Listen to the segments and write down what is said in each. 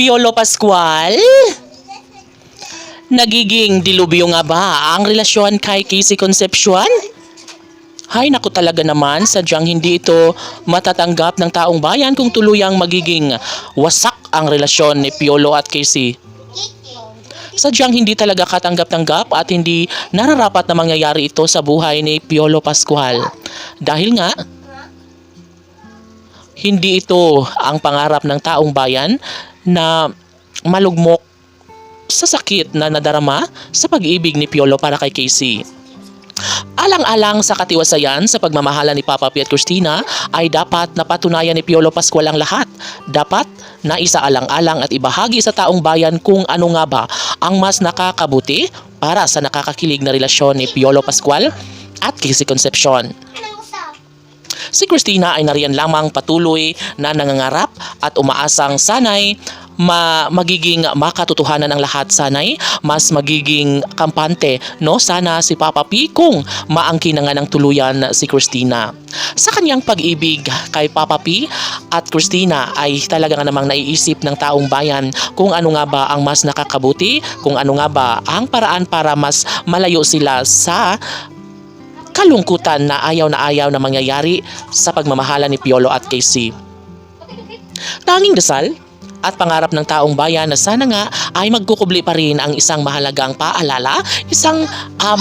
Piolo Pascual? Nagiging dilubyo nga ba ang relasyon kay Casey Concepcion? Hay naku talaga naman, sadyang hindi ito matatanggap ng taong bayan kung tuluyang magiging wasak ang relasyon ni Piolo at Casey. Sadyang hindi talaga katanggap-tanggap at hindi nararapat na mangyayari ito sa buhay ni Piolo Pascual. Dahil nga, hindi ito ang pangarap ng taong bayan na malugmok sa sakit na nadarama sa pag-ibig ni Piolo para kay Casey. Alang-alang sa katiwasayan sa pagmamahala ni Papa P at Christina ay dapat napatunayan ni Piolo Pascual ang lahat. Dapat na isaalang-alang at ibahagi sa taong bayan kung ano nga ba ang mas nakakabuti para sa nakakakilig na relasyon ni Piolo Pascual at Casey Concepcion. Si Christina ay nariyan lamang patuloy na nangangarap at umaasang sanay magiging makatotohanan ang lahat, sanay mas magiging kampante, no? Sana si Papa P kung maangkin na nga ng tuluyan si Christina. Sa kanyang pag-ibig kay Papa P at Christina ay talaga nga namang naiisip ng taong bayan kung ano nga ba ang mas nakakabuti, kung ano nga ba ang paraan para mas malayo sila sa kalungkutan na ayaw na mangyayari sa pagmamahala ni Piolo at Casey. Tanging dasal at pangarap ng taong bayan na sana nga ay magkukubli pa rin ang isang mahalagang paalala, isang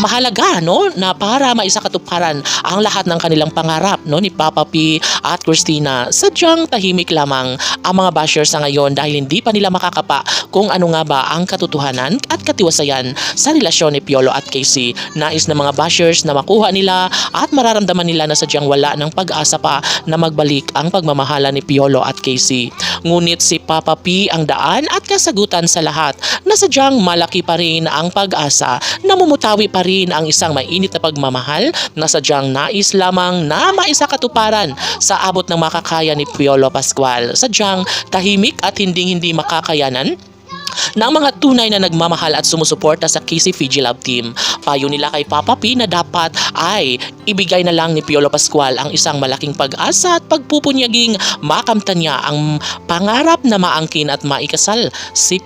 mahalaga, no, na para maisakatuparan ang lahat ng kanilang pangarap, no, ni Papa P at Christina. Sadyang tahimik lamang ang mga bashers sa ngayon dahil hindi pa nila makakapa kung ano nga ba ang katotohanan at katiwasayan sa relasyon ni Piolo at Casey. Nais ng mga bashers na makuha nila at mararamdaman nila na sadyang wala ng pag-asa pa na magbalik ang pagmamahala ni Piolo at Casey. Ngunit si Papa P ang daan at kasagutan sa lahat na sadyang malaki pa rin ang pag-asa na mumutawi pa rin ang isang mainit na pagmamahal na sadyang nais lamang na maisakatuparan sa abot ng makakaya ni Piolo Pascual. Sadyang tahimik at hindi makakayanan ng mga tunay na nagmamahal at sumusuporta sa Casey Fiji Love Team. Payo nila kay Papa P na dapat ay ibigay na lang ni Piolo Pascual ang isang malaking pag-asa at pagpupunyaging makamtan niya ang pangarap na maangkin at maikasal si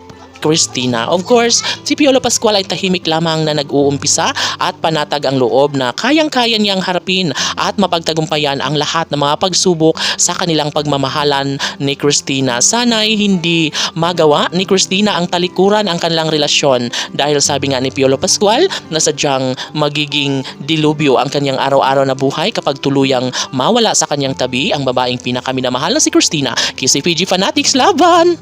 Christina. Of course, si Piolo Pascual ay tahimik lamang na nag-uumpisa at panatag ang loob na kayang-kaya niyang harapin at mapagtagumpayan ang lahat ng mga pagsubok sa kanilang pagmamahalan ni Christina. Sana'y hindi magawa ni Christina ang talikuran ang kanilang relasyon dahil sabi nga ni Piolo Pascual na sadyang magiging dilubyo ang kanyang araw-araw na buhay kapag tuluyang mawala sa kanyang tabi ang babaeng pinakaminamahal na si Christina. Casey Fiji Fanatics, laban!